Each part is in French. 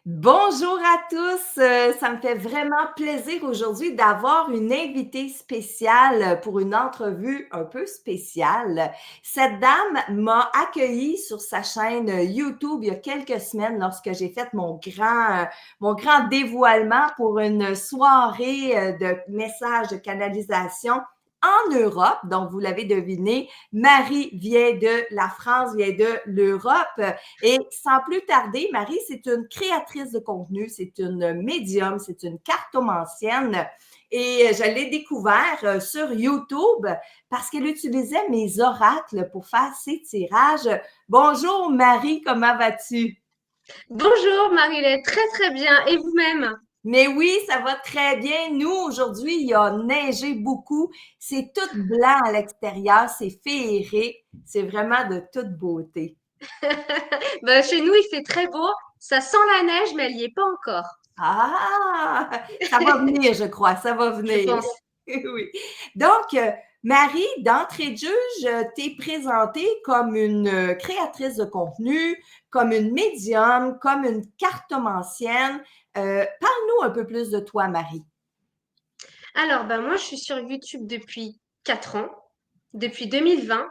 Bonjour à tous, ça me fait vraiment plaisir aujourd'hui d'avoir une invitée spéciale pour une entrevue un peu spéciale. Cette dame m'a accueillie sur sa chaîne YouTube il y a quelques semaines lorsque j'ai fait mon grand dévoilement pour une soirée de messages de canalisation en Europe. Donc, vous l'avez deviné, Marie vient de la France, vient de l'Europe. Et sans plus tarder, Marie, c'est une créatrice de contenu, c'est une médium, c'est une cartomancienne. Et je l'ai découvert sur YouTube parce qu'elle utilisait mes oracles pour faire ses tirages. Bonjour Marie, comment vas-tu? Bonjour Marie-Laure, très très bien. Et vous-même? Mais oui, ça va très bien. Nous, aujourd'hui, il a neigé beaucoup. C'est tout blanc à l'extérieur, c'est féerique. C'est vraiment de toute beauté. Chez nous, il fait très beau. Ça sent la neige, mais elle n'y est pas encore, Ah! Ça va venir, je crois, ça va je venir. pense. Oui. Donc, Marie, d'entrée de jeu, je t'ai présentée comme une créatrice de contenu, comme une médium, comme une cartomancienne. Parle-nous un peu plus de toi, Marie. Alors, moi, je suis sur YouTube depuis 4 ans, depuis 2020.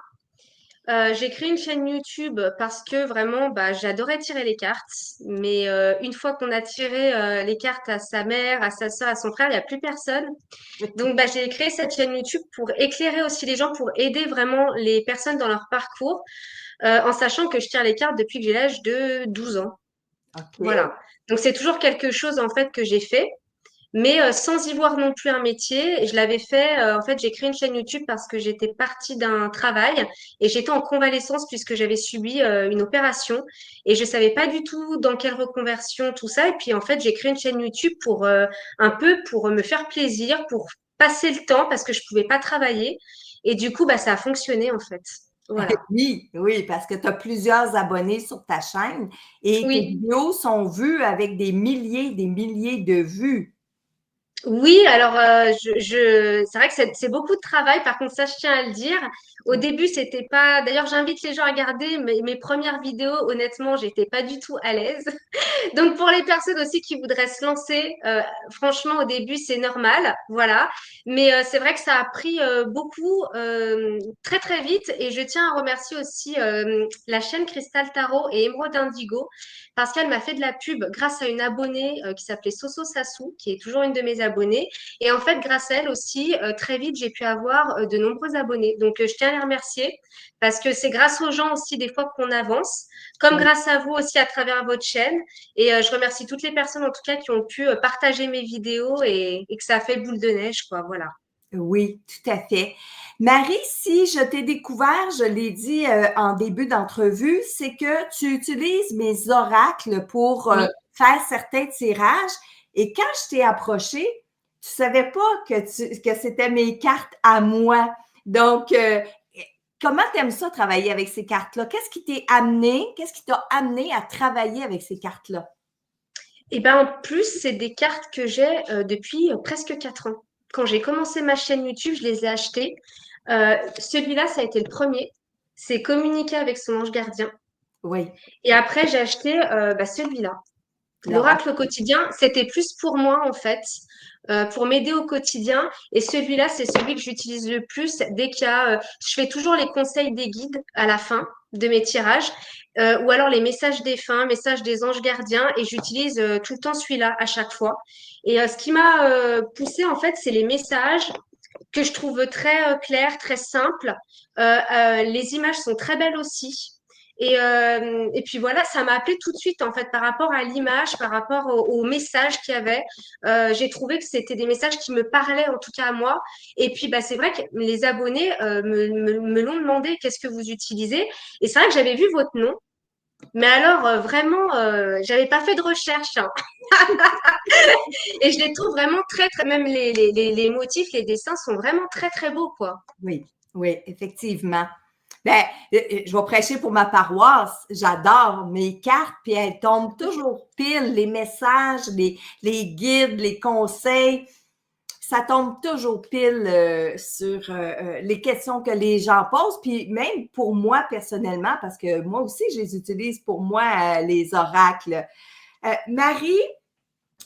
J'ai créé une chaîne YouTube parce que vraiment, j'adorais tirer les cartes. Mais une fois qu'on a tiré les cartes à sa mère, à sa soeur, à son frère, il n'y a plus personne. Donc, j'ai créé cette chaîne YouTube pour éclairer aussi les gens, pour aider vraiment les personnes dans leur parcours, en sachant que je tire les cartes depuis que j'ai l'âge de 12 ans. OK. Voilà. Donc, c'est toujours quelque chose, en fait, que j'ai fait, mais sans y voir non plus un métier. Et je l'avais fait, en fait, j'ai créé une chaîne YouTube parce que j'étais partie d'un travail et j'étais en convalescence puisque j'avais subi une opération et je savais pas du tout dans quelle reconversion, tout ça. Et puis, en fait, j'ai créé une chaîne YouTube pour un peu pour me faire plaisir, pour passer le temps parce que je pouvais pas travailler. Et du coup, ça a fonctionné, en fait. Voilà. Oui, oui, parce que tu as plusieurs abonnés sur ta chaîne et tes Oui. vidéos sont vues avec des milliers de vues. Oui, alors c'est vrai que c'est beaucoup de travail. Par contre, ça, je tiens à le dire. Au début, c'était pas. D'ailleurs, j'invite les gens à regarder mes premières vidéos. Honnêtement, j'étais pas du tout à l'aise. Donc, pour les personnes aussi qui voudraient se lancer, franchement, au début, c'est normal, voilà. Mais c'est vrai que ça a pris beaucoup, très très vite. Et je tiens à remercier aussi la chaîne Crystal Tarot et Émeraude Indigo parce qu'elle m'a fait de la pub grâce à une abonnée qui s'appelait Soso Sassou, qui est toujours une de mes abonnées. Et en fait, grâce à elle aussi, très vite, j'ai pu avoir de nombreux abonnés. Donc, je tiens à les remercier parce que c'est grâce aux gens aussi des fois qu'on avance, comme Oui. grâce à vous aussi à travers votre chaîne. Et je remercie toutes les personnes en tout cas qui ont pu partager mes vidéos et que ça a fait boule de neige, quoi. Voilà. Oui, tout à fait. Marie, si je t'ai découvert, je l'ai dit en début d'entrevue, c'est que tu utilises mes oracles pour Oui. faire certains tirages. Et quand je t'ai approché, tu savais pas que c'était mes cartes à moi. Donc, comment t'aimes ça travailler avec ces cartes-là? Qu'est-ce qui t'est amené? Qu'est-ce qui t'a amené à travailler avec ces cartes-là? Et ben en plus, c'est des cartes que j'ai depuis presque 4 ans. Quand j'ai commencé ma chaîne YouTube, je les ai achetées. Celui-là, ça a été le premier. C'est communiquer avec son ange gardien. Oui, Et après, j'ai acheté celui-là. l'oracle. L'oracle au quotidien, c'était plus pour moi en fait, pour m'aider au quotidien. Et celui-là, c'est celui que j'utilise le plus dès qu'il y a. Je fais toujours les conseils des guides à la fin de mes tirages, ou alors les messages des fins, messages des anges gardiens, et j'utilise tout le temps celui-là à chaque fois. Et ce qui m'a poussé en fait, c'est les messages que je trouve très clairs, très simples. Les images sont très belles aussi. Et puis voilà, ça m'a appelé tout de suite en fait par rapport à l'image, par rapport au message qu'il y avait. J'ai trouvé que c'était des messages qui me parlaient en tout cas à moi. Et puis c'est vrai que les abonnés me l'ont demandé, qu'est-ce que vous utilisez? Et c'est vrai que j'avais vu votre nom, mais alors vraiment, j'avais pas fait de recherche, hein. Et je les trouve vraiment très, très, même les motifs, les dessins sont vraiment très, très beaux, quoi. Oui, oui, effectivement. Ben, je vais prêcher pour ma paroisse. J'adore mes cartes, puis elles tombent toujours pile, les messages, les guides, les conseils. Ça tombe toujours pile sur les questions que les gens posent, puis même pour moi personnellement, parce que moi aussi, je les utilise pour moi, les oracles. Marie,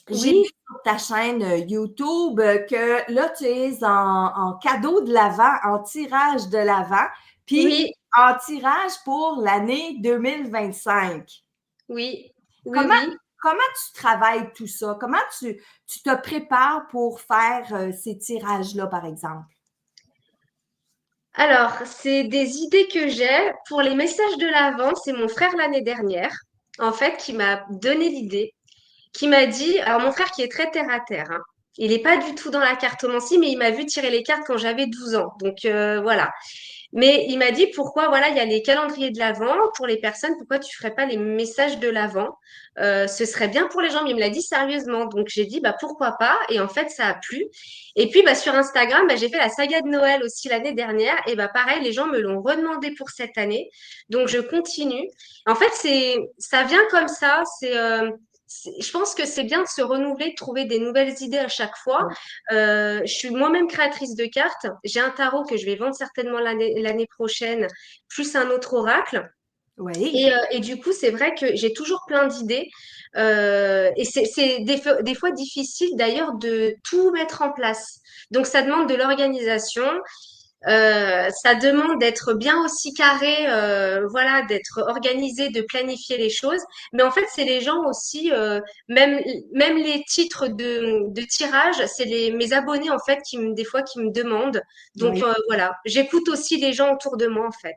j'ai vu Oui, sur ta chaîne YouTube que là, tu es en cadeau de l'Avent, en tirage de l'Avent, puis oui, en tirage pour l'année 2025. oui, oui, Comment, oui. comment tu travailles tout ça? Comment tu te prépares pour faire ces tirages-là, par exemple? Alors, c'est des idées que j'ai pour les messages de l'Avent. C'est mon frère l'année dernière, en fait, qui m'a donné l'idée, qui m'a dit, alors mon frère qui est très terre à terre, hein. Il n'est pas du tout dans la cartomancie, mais il m'a vu tirer les cartes quand j'avais 12 ans. Donc voilà. Mais il m'a dit pourquoi, voilà, il y a les calendriers de l'Avent pour les personnes, pourquoi tu ferais pas les messages de l'Avent? Ce serait bien pour les gens, mais il me l'a dit sérieusement. Donc j'ai dit, bah pourquoi pas? Et en fait, ça a plu. Et puis bah, sur Instagram, bah, j'ai fait la saga de Noël aussi l'année dernière. Et bah pareil, les gens me l'ont redemandé pour cette année. Donc je continue. En fait, ça vient comme ça. Je pense que c'est bien de se renouveler, de trouver des nouvelles idées à chaque fois. Je suis moi-même créatrice de cartes. J'ai un tarot que je vais vendre certainement l'année prochaine, plus un autre oracle. Oui, Et du coup, c'est vrai que j'ai toujours plein d'idées. Et c'est des fois difficile d'ailleurs de tout mettre en place. Donc, ça demande de l'organisation. Ça demande d'être bien aussi carré, voilà, d'être organisé, de planifier les choses. Mais en fait, c'est les gens aussi, même les titres de tirage, c'est mes abonnés en fait des fois qui me demandent. Donc oui. voilà, j'écoute aussi les gens autour de moi en fait.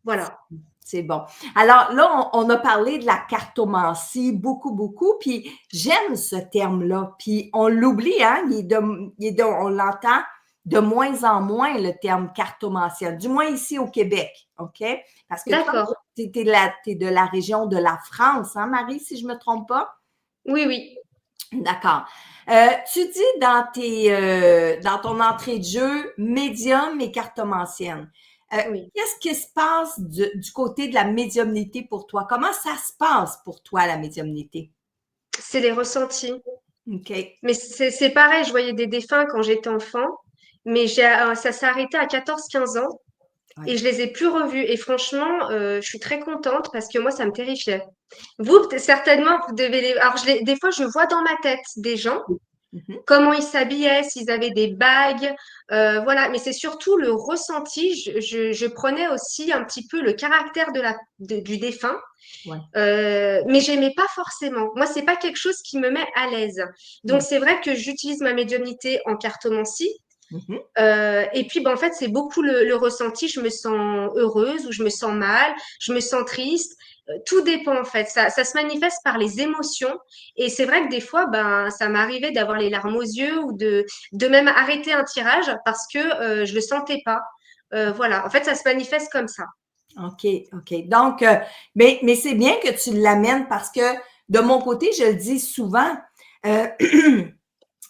Voilà. C'est bon. Alors là, on a parlé de la cartomancie beaucoup, beaucoup, puis j'aime ce terme-là, puis on l'oublie, hein, on l'entend de moins en moins, le terme cartomancienne, du moins ici au Québec, OK? Parce que toi, D'accord. tu es de la région de la France, hein, Marie, si je ne me trompe pas? Oui, oui. D'accord. Tu dis dans ton entrée de jeu médium et cartomancienne. Oui. Qu'est-ce qui se passe du côté de la médiumnité pour toi? Comment ça se passe pour toi, la médiumnité? C'est les ressentis. OK. Mais c'est pareil, je voyais des défunts quand j'étais enfant, mais ça s'est arrêté à 14 15 ans. Oui. Et je les ai plus revus. Et franchement, je suis très contente parce que moi, ça me terrifiait. Vous, certainement, vous devez les. Alors, des fois, je vois dans ma tête des gens, Mhm. comment ils s'habillaient, s'ils avaient des bagues, voilà. Mais c'est surtout le ressenti. Je prenais aussi un petit peu le caractère du défunt, Ouais. mais j'aimais pas forcément. Moi, c'est pas quelque chose qui me met à l'aise. Donc, Ouais. c'est vrai que j'utilise ma médiumnité en cartomancie. Mhm. Et puis, ben, en fait, c'est beaucoup le ressenti. Je me sens heureuse ou je me sens mal, je me sens triste. Tout dépend, en fait. Ça se manifeste par les émotions. Et c'est vrai que des fois, ben, ça m'arrivait d'avoir les larmes aux yeux ou de même arrêter un tirage parce que je le sentais pas. Voilà. En fait, ça se manifeste comme ça. OK, OK. Donc, mais c'est bien que tu l'amènes parce que de mon côté, je le dis souvent, euh,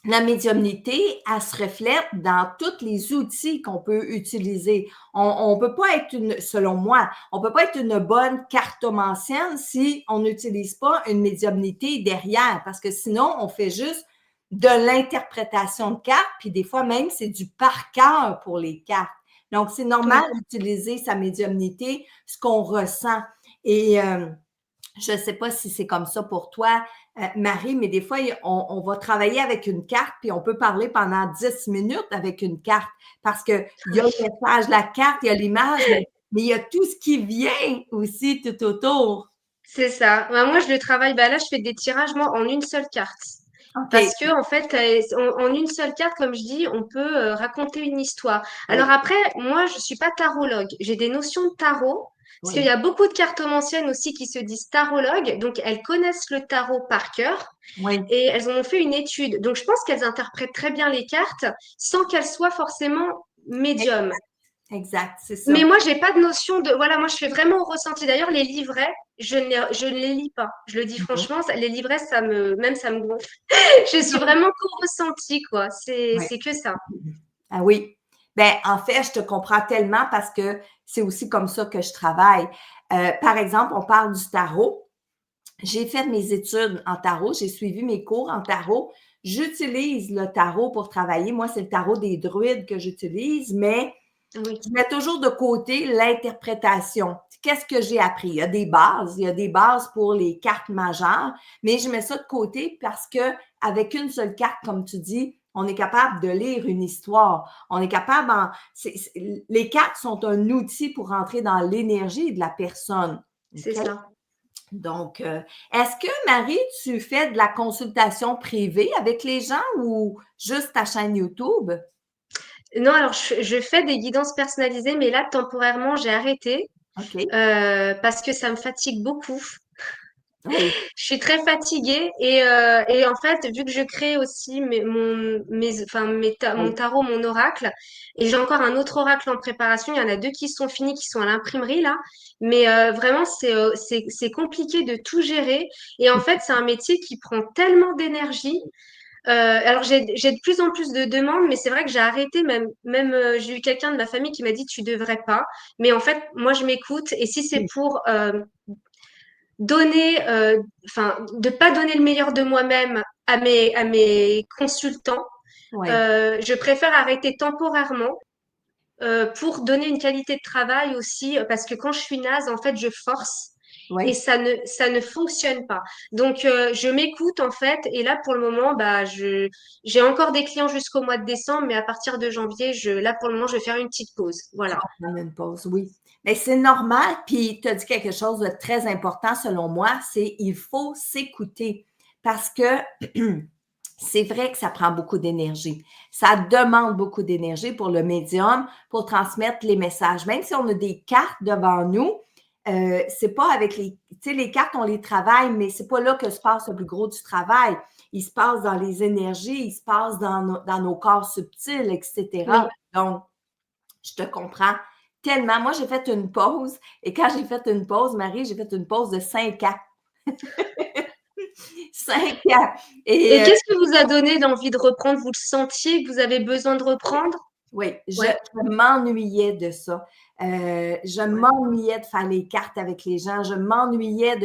la médiumnité, elle se reflète dans tous les outils qu'on peut utiliser. On peut pas être selon moi, on peut pas être une bonne cartomancienne si on n'utilise pas une médiumnité derrière, parce que sinon, on fait juste de l'interprétation de cartes, puis des fois même, c'est du par cœur pour les cartes. Donc, c'est normal Oui. d'utiliser sa médiumnité, ce qu'on ressent. Et je ne sais pas si c'est comme ça pour toi, Marie, mais des fois, on va travailler avec une carte, puis on peut parler pendant 10 minutes avec une carte, parce qu'il y a le message, la carte, il y a l'image, mais il y a tout ce qui vient aussi tout autour. C'est ça. Ben, moi, je le travaille. Ben, là, je fais des tirages, moi, en une seule carte. OK. Parce que, en fait, en une seule carte, comme je dis, on peut raconter une histoire. Oui, Alors après, moi, je suis pas tarologue. J'ai des notions de tarot. Parce qu'il y oui, a beaucoup de cartomanciennes aussi qui se disent tarologues. Donc, elles connaissent le tarot par cœur oui, et elles en ont fait une étude. Donc, je pense qu'elles interprètent très bien les cartes sans qu'elles soient forcément médiums. exact, c'est Mais ça. moi, j'ai pas de notion de. Voilà, moi, je fais vraiment au ressenti. D'ailleurs, les livrets, je ne les lis pas. Je le dis Mhm. franchement, les livrets, même ça me gonfle. Je suis vraiment qu'au ressenti, quoi. Oui. C'est que ça. Ah oui. Ben, en fait, je te comprends tellement parce que c'est aussi comme ça que je travaille. Par exemple, on parle du tarot. J'ai fait mes études en tarot, j'ai suivi mes cours en tarot. J'utilise le tarot pour travailler. Moi, c'est le tarot des druides que j'utilise, mais Oui, Je mets toujours de côté l'interprétation. Qu'est-ce que j'ai appris? Il y a des bases pour les cartes majeures, mais je mets ça de côté parce que avec une seule carte, comme tu dis, on est capable de lire une histoire. On est capable, les cartes sont un outil pour rentrer dans l'énergie de la personne. c'est Okay? ça. Donc, est-ce que Marie, tu fais de la consultation privée avec les gens ou juste ta chaîne YouTube? Non, alors je fais des guidances personnalisées, mais là, temporairement, j'ai arrêté OK. parce que ça me fatigue beaucoup. Oui, Je suis très fatiguée et en fait, vu que je crée aussi mon oui, tarot, mon oracle, et j'ai encore un autre oracle en préparation. Il y en a deux qui sont finis, qui sont à l'imprimerie là. Mais vraiment, c'est compliqué de tout gérer. Et en fait, c'est un métier qui prend tellement d'énergie. Alors j'ai de plus en plus de demandes, mais c'est vrai que j'ai arrêté j'ai eu quelqu'un de ma famille qui m'a dit tu devrais pas. Mais en fait, moi je m'écoute et si c'est oui, pour donner, de pas donner le meilleur de moi-même à mes consultants, oui, je préfère arrêter temporairement pour donner une qualité de travail aussi, parce que quand je suis naze, en fait, je force et oui. ça ne fonctionne pas. Donc, je m'écoute en fait, et là pour le moment, j'ai encore des clients jusqu'au mois de décembre, mais à partir de janvier, là pour le moment, je vais faire une petite pause. Tu Voilà. vas prendre une pause, oui. Mais c'est normal, puis tu as dit quelque chose de très important selon moi, c'est il faut s'écouter parce que c'est vrai que ça prend beaucoup d'énergie. Ça demande beaucoup d'énergie pour le médium pour transmettre les messages. Même si on a des cartes devant nous, c'est pas avec tu sais, les cartes, on les travaille, mais c'est pas là que se passe le plus gros du travail. Il se passe dans les énergies, il se passe dans nos corps subtils, etc. Oui. Donc, je te comprends tellement. Moi, j'ai fait une pause et quand j'ai fait une pause, Marie, j'ai fait une pause de 5 ans. 5 ans. Et Et qu'est-ce qui vous a donné l'envie de reprendre? Vous le sentiez que vous avez besoin de oui, reprendre? oui, Ouais, je m'ennuyais de ça. Je ouais. m'ennuyais de faire les cartes avec les gens. Je m'ennuyais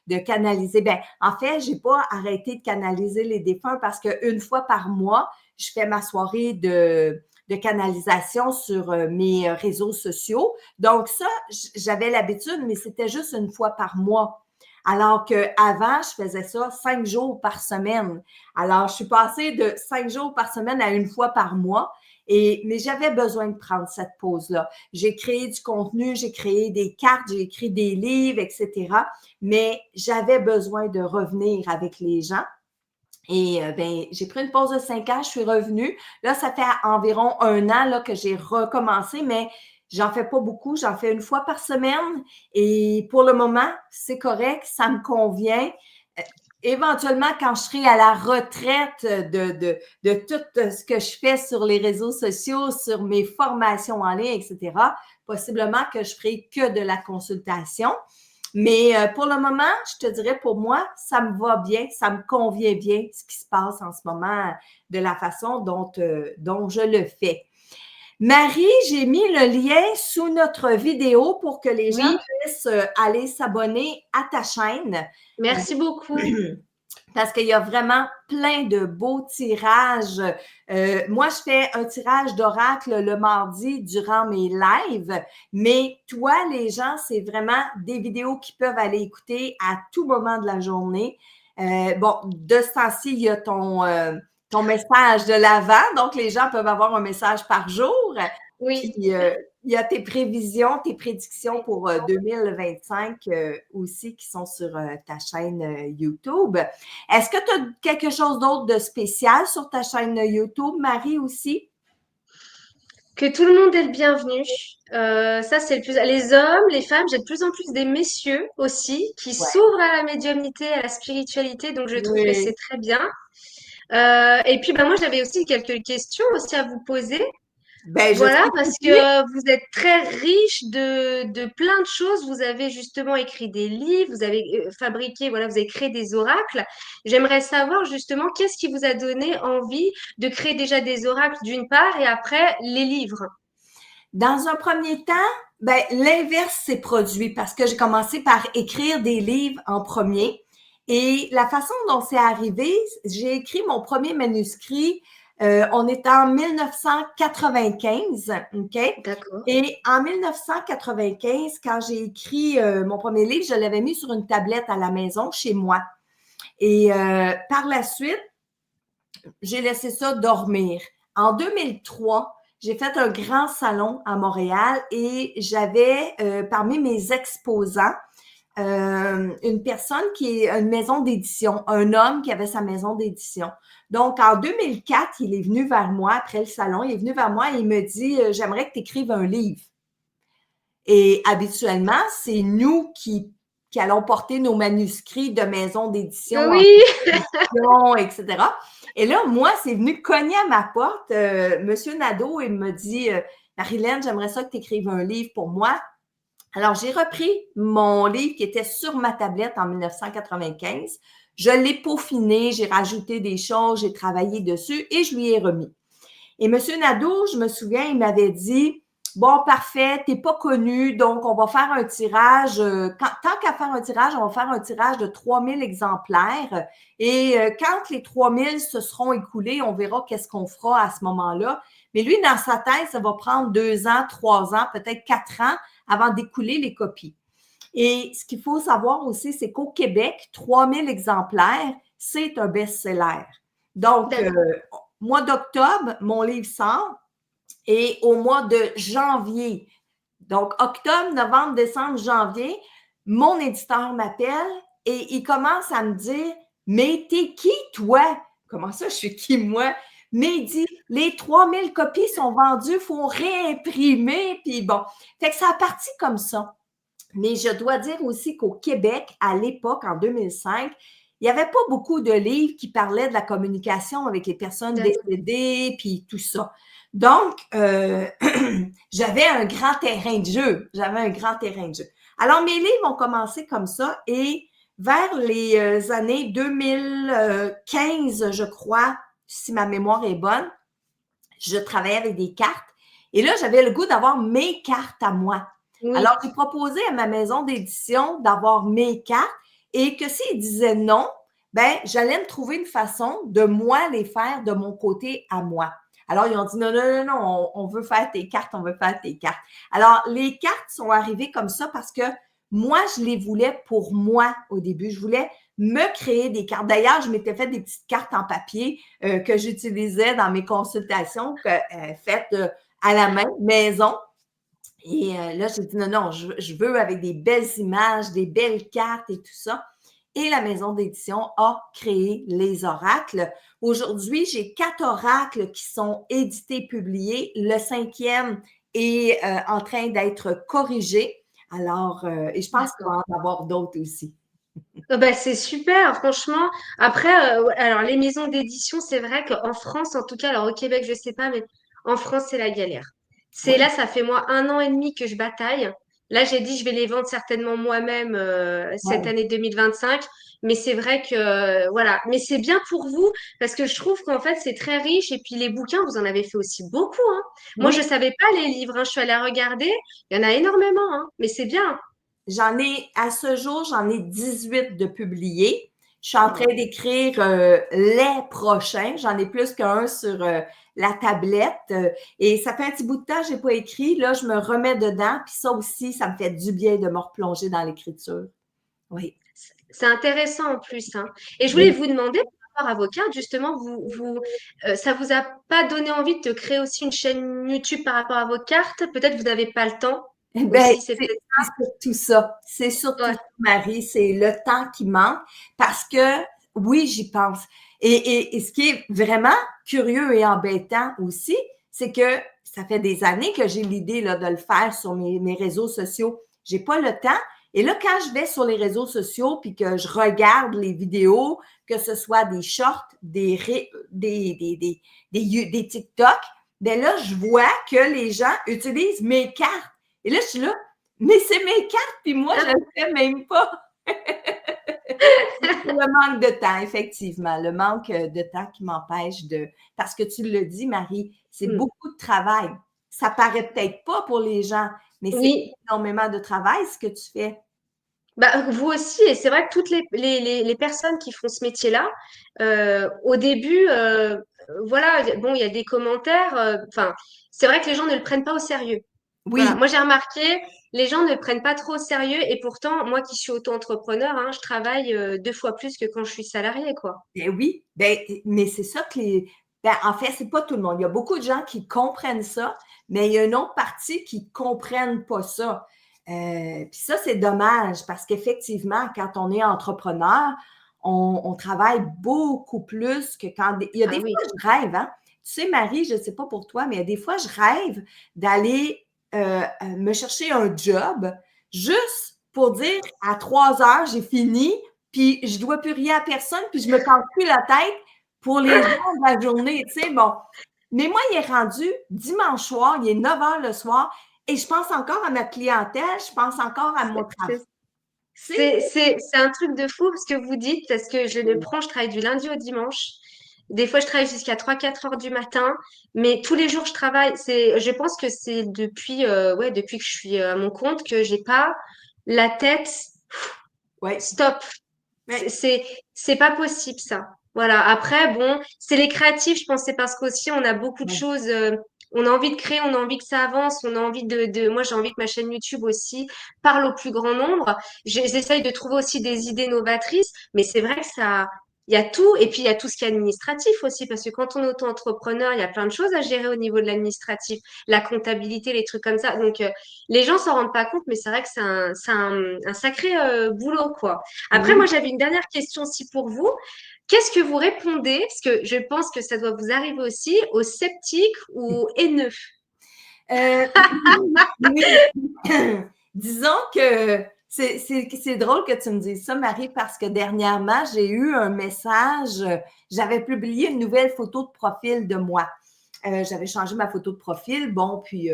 de canaliser. Ben, en fait, j'ai pas arrêté de canaliser les défunts parce qu'une fois par mois, je fais ma soirée de canalisation sur mes réseaux sociaux. Donc ça, j'avais l'habitude, mais c'était juste une fois par mois. Alors qu'avant, je faisais ça 5 jours par semaine. Alors, je suis passée de 5 jours par semaine à une fois par mois. Mais j'avais besoin de prendre cette pause-là. J'ai créé du contenu, j'ai créé des cartes, j'ai écrit des livres, etc. Mais j'avais besoin de revenir avec les gens. Et ben, j'ai pris une pause de 5 ans, je suis revenue. Là, ça fait environ un an là, que j'ai recommencé, mais j'en fais pas beaucoup, j'en fais une fois par semaine. Et pour le moment, c'est correct, ça me convient. Euh, Éventuellement, quand je serai à la retraite de tout ce que je fais sur les réseaux sociaux, sur mes formations en ligne, etc., possiblement que je ferai que de la consultation. Mais pour le moment, je te dirais, pour moi, ça me va bien, ça me convient bien ce qui se passe en ce moment de la façon dont je le fais. Marie, j'ai mis le lien sous notre vidéo pour que les gens Oui, puissent aller s'abonner à ta chaîne. merci beaucoup. Parce qu'il y a vraiment plein de beaux tirages. Moi, je fais un tirage d'oracle le mardi durant mes lives, mais toi, les gens, c'est vraiment des vidéos qui peuvent aller écouter à tout moment de la journée. Bon, de ce temps-ci, il y a ton message de l'avant, donc les gens peuvent avoir un message par jour. Oui. Puis, il y a tes prévisions, tes prédictions pour 2025 aussi qui sont sur ta chaîne YouTube. Est-ce que tu as quelque chose d'autre de spécial sur ta chaîne YouTube, Marie, aussi? Que tout le monde est le bienvenu. Ça, c'est le plus. Les hommes, les femmes, j'ai de plus en plus des messieurs aussi qui Ouais. s'ouvrent à la médiumnité, à la spiritualité. Donc, je trouve que c'est Oui. très bien. Et puis, moi, j'avais aussi quelques questions aussi à vous poser. Ben, je Voilà, suis parce ici. que vous êtes très riche de plein de choses. Vous avez justement écrit des livres, vous avez fabriqué, voilà, vous avez créé des oracles. J'aimerais savoir justement qu'est-ce qui vous a donné envie de créer déjà des oracles d'une part et après les livres. Dans un premier temps, ben, l'inverse s'est produit parce que j'ai commencé par écrire des livres en premier. Et la façon dont c'est arrivé, j'ai écrit mon premier manuscrit On est en 1995, OK? D'accord. Et en 1995, quand j'ai écrit mon premier livre, je l'avais mis sur une tablette à la maison chez moi. Et par la suite, j'ai laissé ça dormir. En 2003, j'ai fait un grand salon à Montréal et j'avais parmi mes exposants une personne qui est une maison d'édition, un homme qui avait sa maison d'édition. Donc, en 2004, il est venu vers moi, après le salon, il est venu vers moi et il me dit j'aimerais que tu écrives un livre. Et habituellement, c'est nous qui allons porter nos manuscrits de maison d'édition en Oui, édition, etc. Et là, moi, c'est venu cogner à ma porte, Monsieur Nadeau, et me dit Marilyn, j'aimerais ça que tu écrives un livre pour moi. Alors, j'ai repris mon livre qui était sur ma tablette en 1995. Je l'ai peaufiné, j'ai rajouté des choses, j'ai travaillé dessus et je lui ai remis. Et M. Nadeau, je me souviens, il m'avait dit bon, parfait, t'es pas connu, donc on va faire un tirage. Tant qu'à faire un tirage, on va faire un tirage de 3000 exemplaires. Et quand les 3000 se seront écoulés, on verra qu'est-ce qu'on fera à ce moment-là. Mais lui, dans sa tête, ça va prendre 2 ans, 3 ans, peut-être 4 ans avant d'écouler les copies. Et ce qu'il faut savoir aussi, c'est qu'au Québec, 3000 exemplaires, c'est un best-seller. Donc, mois d'octobre, mon livre sort et au mois de janvier, donc octobre, novembre, décembre, janvier, mon éditeur m'appelle et il commence à me dire mais t'es qui, toi? Comment ça, je suis qui, moi? Mais il dit les 3000 copies sont vendues, il faut réimprimer. Puis bon, fait que ça a parti comme ça. Mais je dois dire aussi qu'au Québec, à l'époque, en 2005, il n'y avait pas beaucoup de livres qui parlaient de la communication avec les personnes décédées, puis tout ça. Donc, j'avais un grand terrain de jeu. J'avais un grand terrain de jeu. Alors, mes livres ont commencé comme ça et vers les années 2015, je crois, si ma mémoire est bonne, je travaillais avec des cartes. Et là, j'avais le goût d'avoir mes cartes à moi. oui. Alors, j'ai proposé à ma maison d'édition d'avoir mes cartes et que s'ils disaient non, ben, j'allais me trouver une façon de moi les faire de mon côté à moi. Alors, ils ont dit non, non, non, non, on veut faire tes cartes, on veut faire tes cartes. Alors, les cartes sont arrivées comme ça parce que moi, je les voulais pour moi au début. Je voulais me créer des cartes. D'ailleurs, je m'étais fait des petites cartes en papier que j'utilisais dans mes consultations faites à la main, maison. Et là, j'ai dit non, non, je veux avec des belles images, des belles cartes et tout ça. Et la maison d'édition a créé les oracles. Aujourd'hui, j'ai 4 oracles qui sont édités, publiés. Le 5e est en train d'être corrigé. Alors, et je pense qu'il va en avoir d'autres aussi. Bah, c'est super, franchement. Après, alors les maisons d'édition, c'est vrai qu'en France, en tout cas, alors au Québec, je sais pas, mais en France, c'est la galère. C'est Oui. là, ça fait moi 1 an et demi que je bataille. Là, j'ai dit, je vais les vendre certainement moi-même cette Ouais. année 2025. Mais c'est vrai que, voilà. Mais c'est bien pour vous parce que je trouve qu'en fait, c'est très riche. Et puis les bouquins, vous en avez fait aussi beaucoup, hein. Moi, je Oui, savais pas les livres, hein. Je suis allée regarder. Il y en a énormément, hein. Mais c'est bien. j'en ai, à ce jour, j'en ai 18 de publiés. Je suis en train Oh. d'écrire les prochains. J'en ai plus qu'un sur la tablette. Et ça fait un petit bout de temps que je n'ai pas écrit. Là, je me remets dedans. Puis ça aussi, ça me fait du bien de me replonger dans l'écriture. Oui. C'est intéressant en plus, hein. Et je voulais Oui. vous demander, par rapport à vos cartes, justement, ça vous a pas donné envie de créer aussi une chaîne YouTube par rapport à vos cartes? Peut-être vous n'avez pas le temps Ben, aussi, c'est peut-être c'est surtout ça. C'est surtout ça. ça, Marie. C'est le temps qui manque parce que, oui, j'y pense. Et ce qui est vraiment curieux et embêtant aussi, c'est que ça fait des années que j'ai l'idée là, de le faire sur mes réseaux sociaux. J'ai pas le temps. Et là, quand je vais sur les réseaux sociaux puis que je regarde les vidéos, que ce soit des shorts, des TikTok, ben là, je vois que les gens utilisent mes cartes. Et là, je suis là, mais c'est mes cartes, puis moi, je ne le fais même pas. Le manque de temps, effectivement, le manque de temps qui m'empêche de. Parce que tu le dis, Marie, c'est Hmm. beaucoup de travail. Ça paraît peut-être pas pour les gens, mais c'est Oui, énormément de travail ce que tu fais. bah, vous aussi, et c'est vrai que toutes les personnes qui font ce métier-là, au début, voilà, bon, il y a des commentaires. Enfin, c'est vrai que les gens ne le prennent pas au sérieux. Voilà, Oui, moi j'ai remarqué, les gens ne le prennent pas trop au sérieux et pourtant, moi qui suis auto-entrepreneur, hein, je travaille 2 fois plus que quand je suis salariée, quoi. ben oui, ben, mais c'est ça que ben, en fait, c'est pas tout le monde. Il y a beaucoup de gens qui comprennent ça, mais il y a une autre partie qui ne comprennent pas ça. Puis ça, c'est dommage parce qu'effectivement, quand on est entrepreneur, on travaille beaucoup plus que quand. Il y a Ah des fois, oui. je rêve, hein. Tu sais, Marie, je ne sais pas pour toi, mais des fois, je rêve d'aller me chercher un job juste pour dire à 3 heures, j'ai fini, puis je dois plus rien à personne, puis je me casse plus la tête pour les jours de la journée, tu sais, bon. Mais moi, il est rendu dimanche soir, il est 9 heures le soir, et je pense encore à ma clientèle, je pense encore à mon C'est travail. c'est- Tu sais, c'est un truc de fou ce que vous dites parce que je le prends, je travaille du lundi au dimanche. Des fois, je travaille jusqu'à 3 4 heures du matin, mais tous les jours, je travaille. Je pense que c'est ouais, depuis que je suis à mon compte que j'ai pas la tête. oui, Stop. C'est, oui, c'est c'est pas possible, ça. Voilà. Après, bon, c'est les créatifs, je pense, c'est parce qu'aussi, on a beaucoup de oui. choses, on a envie de créer, on a envie que ça avance, on a envie moi, j'ai envie que ma chaîne YouTube aussi parle au plus grand nombre. J'essaye de trouver aussi des idées novatrices, mais c'est vrai que il y a tout, et puis il y a tout ce qui est administratif aussi, parce que quand on est auto-entrepreneur, il y a plein de choses à gérer au niveau de l'administratif, la comptabilité, les trucs comme ça. Donc, les gens s'en rendent pas compte, mais c'est vrai que c'est un sacré boulot, quoi. Après, moi, Oui. j'avais une dernière question aussi pour vous. Qu'est-ce que vous répondez, parce que je pense que ça doit vous arriver aussi, aux sceptiques ou aux haineux? Euh, oui. Disons que c'est drôle que tu me dises ça, Marie, parce que dernièrement, j'ai eu un message. J'avais publié une nouvelle photo de profil de moi. J'avais changé ma photo de profil. Bon, puis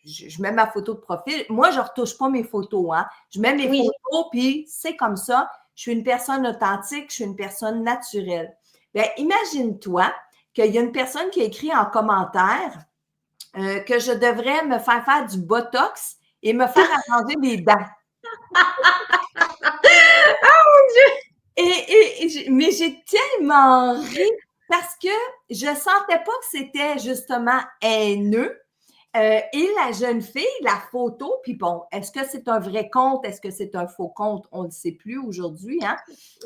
je mets ma photo de profil. Moi, je ne retouche pas mes photos, hein. Je mets mes Oui, photos, puis c'est comme ça. Je suis une personne authentique, je suis une personne naturelle. Bien, imagine-toi qu'il y a une personne qui a écrit en commentaire que je devrais me faire du botox et me faire arranger les dents. Mais j'ai tellement ri parce que je sentais pas que c'était justement haineux. Et la jeune fille, la photo, puis bon, est-ce que c'est un vrai compte? Est-ce que c'est un faux compte? On ne le sait plus aujourd'hui, hein?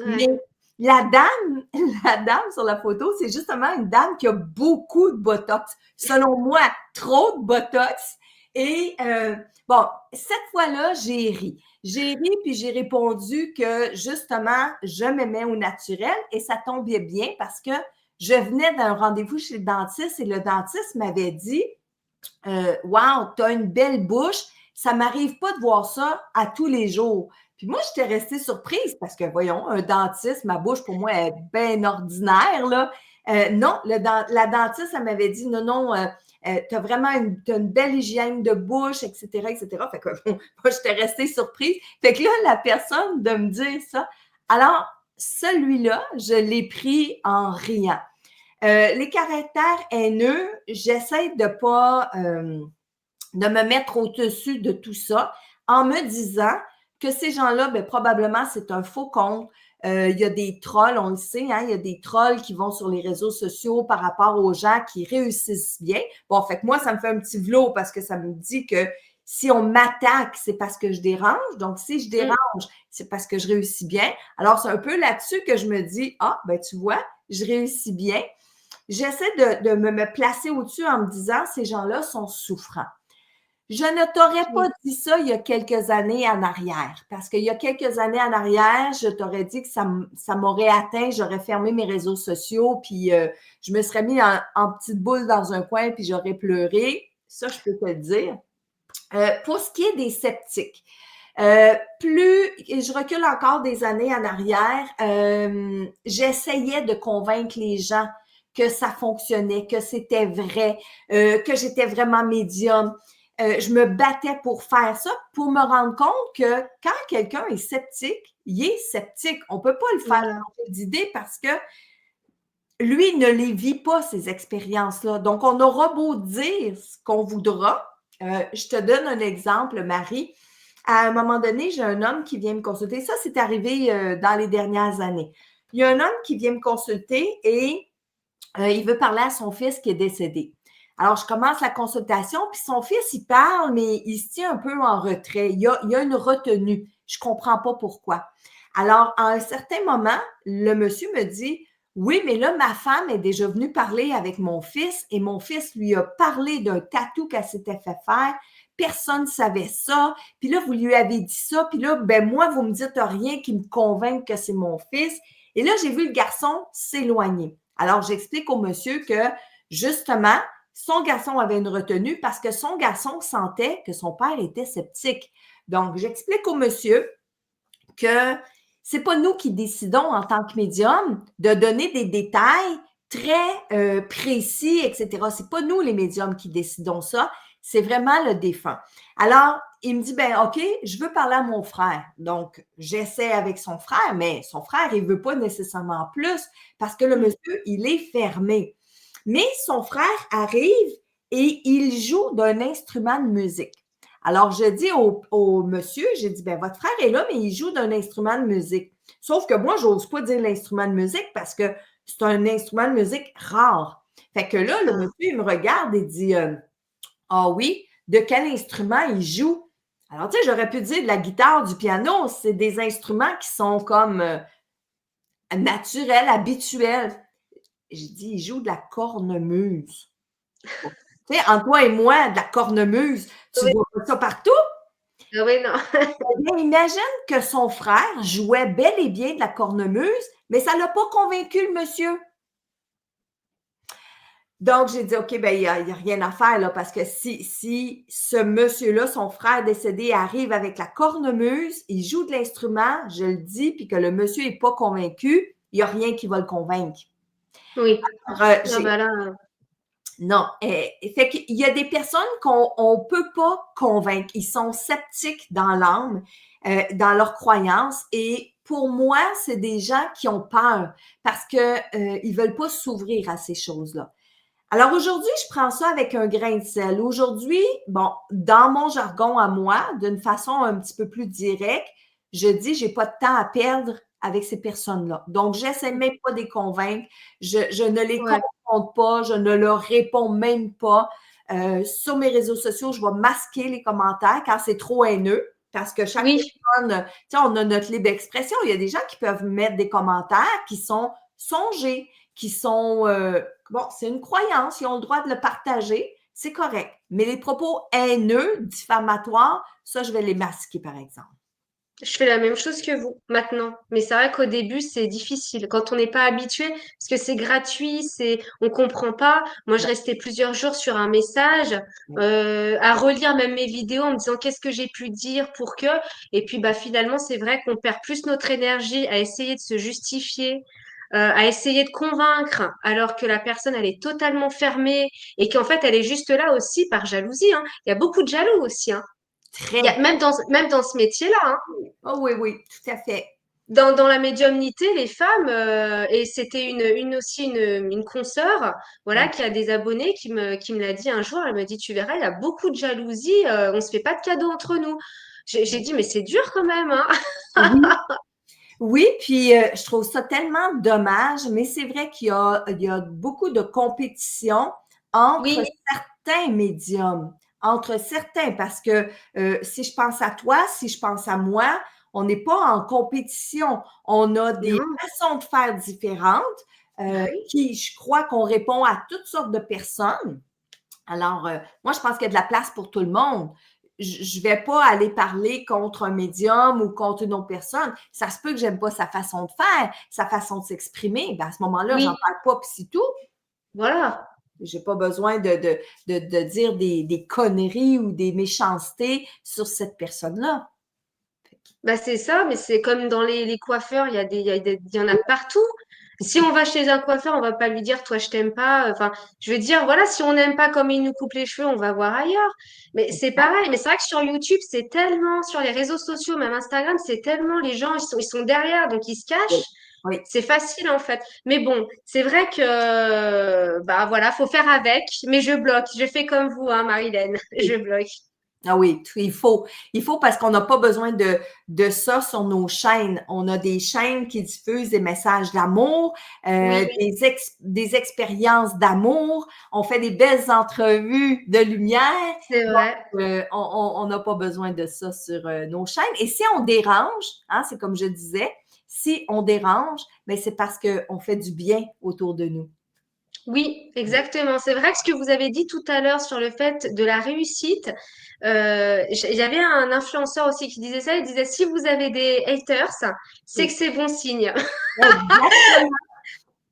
Mais ouais. la dame, la dame sur la photo, c'est justement une dame qui a beaucoup de botox. Selon moi, trop de botox. Et bon, cette fois-là, j'ai ri. J'ai ri, puis j'ai répondu que justement, je m'aimais au naturel et ça tombait bien parce que je venais d'un rendez-vous chez le dentiste et le dentiste m'avait dit wow, tu as une belle bouche. Ça m'arrive pas de voir ça à tous les jours. Puis moi, j'étais restée surprise parce que, voyons, un dentiste, ma bouche, pour moi, est bien ordinaire, là. Non, la dentiste, elle m'avait dit, non, non, tu as vraiment t'as une belle hygiène de bouche, etc., etc. Fait que, bon, moi, j'étais restée surprise. Fait que là, la personne de me dire ça. Alors, celui-là, je l'ai pris en riant. Les caractères haineux, j'essaie de me mettre au-dessus de tout ça en me disant que ces gens-là, ben, probablement, c'est un faux compte. Il y a des trolls, on le sait, hein, il y a des trolls qui vont sur les réseaux sociaux par rapport aux gens qui réussissent bien. Bon, fait que moi, ça me fait un petit vlot parce que ça me dit que si on m'attaque, c'est parce que je dérange. Donc, si je Mm. dérange, c'est parce que je réussis bien. Alors, c'est un peu là-dessus que je me dis, ah, ben tu vois, je réussis bien. J'essaie de me placer au-dessus en me disant, ces gens-là sont souffrants. Je ne t'aurais pas Oui. dit ça il y a quelques années en arrière, parce qu'il y a quelques années en arrière, je t'aurais dit que ça m'aurait atteint, j'aurais fermé mes réseaux sociaux, puis je me serais mis en petite boule dans un coin, puis j'aurais pleuré. Ça, je peux te le dire. Pour ce qui est des sceptiques, plus je recule encore des années en arrière, j'essayais de convaincre les gens que ça fonctionnait, que c'était vrai, que j'étais vraiment médium. Je me battais pour faire ça, pour me rendre compte que quand quelqu'un est sceptique, il est sceptique. On ne peut pas le faire Voilà. changer d'idée parce que lui ne les vit pas, ces expériences-là. Donc, on aura beau dire ce qu'on voudra. Je te donne un exemple, Marie. À un moment donné, j'ai un homme qui vient me consulter. Ça, c'est arrivé dans les dernières années. Il y a un homme qui vient me consulter et Il veut parler à son fils qui est décédé. Alors, je commence la consultation, puis son fils, il parle, mais il se tient un peu en retrait. Il y a une retenue. Je ne comprends pas pourquoi. Alors, à un certain moment, le monsieur me dit, oui, mais là, ma femme est déjà venue parler avec mon fils et mon fils lui a parlé d'un tatou qu'elle s'était fait faire. Personne ne savait ça. Puis là, vous lui avez dit ça. Puis là, ben moi, vous me dites rien qui me convainc que c'est mon fils. Et là, j'ai vu le garçon s'éloigner. Alors, j'explique au monsieur que, justement, son garçon avait une retenue parce que son garçon sentait que son père était sceptique. Donc, j'explique au monsieur que c'est pas nous qui décidons en tant que médium de donner des détails très précis, etc. C'est pas nous les médiums qui décidons ça, c'est vraiment le défunt. Alors, il me dit, ben OK, je veux parler à mon frère. Donc, j'essaie avec son frère, mais son frère, il veut pas nécessairement plus parce que le monsieur, il est fermé. Mais son frère arrive et il joue d'un instrument de musique. Alors, je dis au monsieur, j'ai dit, ben votre frère est là, mais il joue d'un instrument de musique. Sauf que moi, je n'ose pas dire l'instrument de musique parce que c'est un instrument de musique rare. Fait que là, le monsieur, il me regarde et dit, ah oui, de quel instrument il joue? Alors, tu sais, j'aurais pu dire de la guitare, du piano, c'est des instruments qui sont comme naturels, habituels. J'ai dit, il joue de la cornemuse. Tu sais, entre toi et moi, de la cornemuse, tu Oui, vois pas ça partout? ah ouais, non. Eh bien, imagine que son frère jouait bel et bien de la cornemuse, mais ça ne l'a pas convaincu, le monsieur. Donc, j'ai dit, OK, ben, il n'y a rien à faire, là, parce que si ce monsieur-là, son frère décédé, arrive avec la cornemuse, il joue de l'instrument, je le dis, puis que le monsieur n'est pas convaincu, il n'y a rien qui va le convaincre. Oui. Alors, Ah bah là, non, fait qu'il y a des personnes qu'on ne peut pas convaincre. Ils sont sceptiques dans l'âme, dans leurs croyances. Et pour moi, c'est des gens qui ont peur parce que ils veulent pas s'ouvrir à ces choses-là. Alors aujourd'hui, je prends ça avec un grain de sel. Aujourd'hui, bon, dans mon jargon à moi, d'une façon un petit peu plus directe, je dis j'ai pas de temps à perdre avec ces personnes-là. Donc, j'essaie même pas de les convaincre. Je ne les ouais. confronte pas, je ne leur réponds même pas. Sur mes réseaux sociaux, je vais masquer les commentaires quand c'est trop haineux. Parce que chaque Oui, personne, tu sais, on a notre libre expression. Il y a des gens qui peuvent mettre des commentaires qui sont songés, qui sont bon, c'est une croyance, ils ont le droit de le partager, c'est correct. Mais les propos haineux, diffamatoires, ça, je vais les masquer, par exemple. je fais la même chose que vous maintenant. Mais c'est vrai qu'au début, c'est difficile. Quand on n'est pas habitué, parce que c'est gratuit, on comprend pas. Moi, je restais plusieurs jours sur un message, à relire même mes vidéos en me disant qu'est-ce que j'ai pu dire pour que. Et puis, bah, finalement, c'est vrai qu'on perd plus notre énergie à essayer de se justifier, à essayer de convaincre, alors que la personne, elle est totalement fermée et qu'en fait, elle est juste là aussi par jalousie, hein. Il y a beaucoup de jaloux aussi, hein. Il y a, Très. même dans ce métier-là, hein. Oh oui, oui, tout à fait. Dans la médiumnité, les femmes, et c'était aussi une consoeur, voilà, qui a des abonnés qui me l'a dit un jour, elle m'a dit, tu verras, il y a beaucoup de jalousie, on se fait pas de cadeaux entre nous. J'ai dit, mais c'est dur quand même, hein. Oui, oui, puis je trouve ça tellement dommage, mais c'est vrai qu'il y a beaucoup de compétition entre Oui, certains médiums, entre certains, parce que si je pense à toi, si je pense à moi, on n'est pas en compétition. On a des non, façons de faire différentes bah oui. qui, je crois qu'on répond à toutes sortes de personnes. Alors, moi, je pense qu'il y a de la place pour tout le monde. Je ne vais pas aller parler contre un médium ou contre une autre personne. Ça se peut que j'aime pas sa façon de faire, sa façon de s'exprimer. Ben, à ce moment-là, j'en Oui, parle pas, puis c'est tout. voilà. J'ai pas besoin de dire des conneries ou des méchancetés sur cette personne-là. Bah c'est ça, mais c'est comme dans les coiffeurs, il y en a partout. Si on va chez un coiffeur, on va pas lui dire, toi, je t'aime pas. Enfin, je veux dire, voilà, si on n'aime pas comme il nous coupe les cheveux, on va voir ailleurs. Mais c'est pareil. Mais c'est vrai que sur YouTube, c'est tellement, sur les réseaux sociaux, même Instagram, c'est tellement, les gens, ils sont derrière, donc ils se Oui, cachent. oui. C'est facile, en fait. Mais bon, c'est vrai que, bah voilà, faut faire avec. Mais je bloque. Je fais comme vous, hein, Marilène. Je Oui. bloque. Ah oui, il faut parce qu'on n'a pas besoin de ça sur nos chaînes. On a des chaînes qui diffusent des messages d'amour, Oui, des expériences d'amour. On fait des belles entrevues de lumière. c'est vrai. On n'a pas besoin de ça sur nos chaînes. Et si on dérange, hein, c'est comme je disais, si on dérange, ben c'est parce qu'on fait du bien autour de nous. Oui, exactement. C'est vrai que ce que vous avez dit tout à l'heure sur le fait de la réussite, il y avait un influenceur aussi qui disait ça. Il disait, si vous avez des haters, c'est que Oui, c'est bon signe. exactement.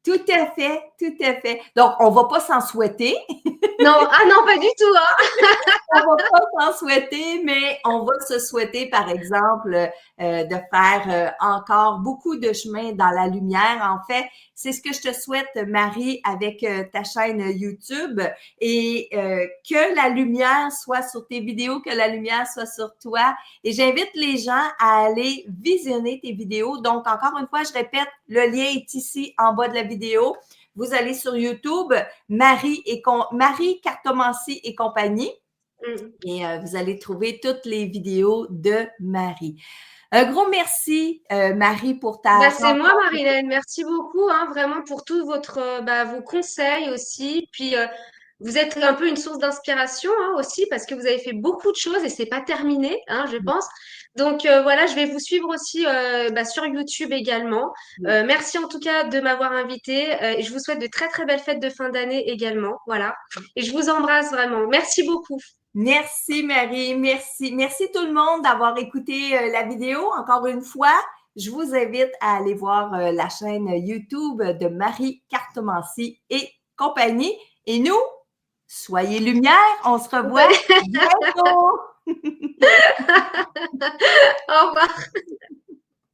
Tout à fait, tout à fait. Donc, on ne va pas s'en souhaiter. Non, ah non, pas du tout, hein. On va pas s'en souhaiter, mais on va se souhaiter, par exemple, de faire encore beaucoup de chemin dans la lumière. En fait, c'est ce que je te souhaite, Marie, avec ta chaîne YouTube et que la lumière soit sur tes vidéos, que la lumière soit sur toi. Et j'invite les gens à aller visionner tes vidéos. Donc, encore une fois, je répète, le lien est ici en bas de la vidéo. Vous allez sur YouTube, Marie Cartomanci et compagnie. Mm. Et vous allez trouver toutes les vidéos de Marie. Un gros merci, Marie, pour ta Bah, c'est moi, rencontre. Marilyn. Merci beaucoup, hein, vraiment pour tous vos conseils aussi. Puis, vous êtes un peu une source d'inspiration, hein, aussi parce que vous avez fait beaucoup de choses et c'est pas terminé, hein, je pense. Donc, voilà, je vais vous suivre aussi sur YouTube également. Merci en tout cas de m'avoir invité et je vous souhaite de très très belles fêtes de fin d'année également. Voilà. Et je vous embrasse vraiment. Merci beaucoup. Merci, Marie. Merci. Merci tout le monde d'avoir écouté la vidéo. Encore une fois, je vous invite à aller voir la chaîne YouTube de Marie Cartomanci et compagnie. Et nous, soyez lumière. On se revoit bientôt. Au revoir.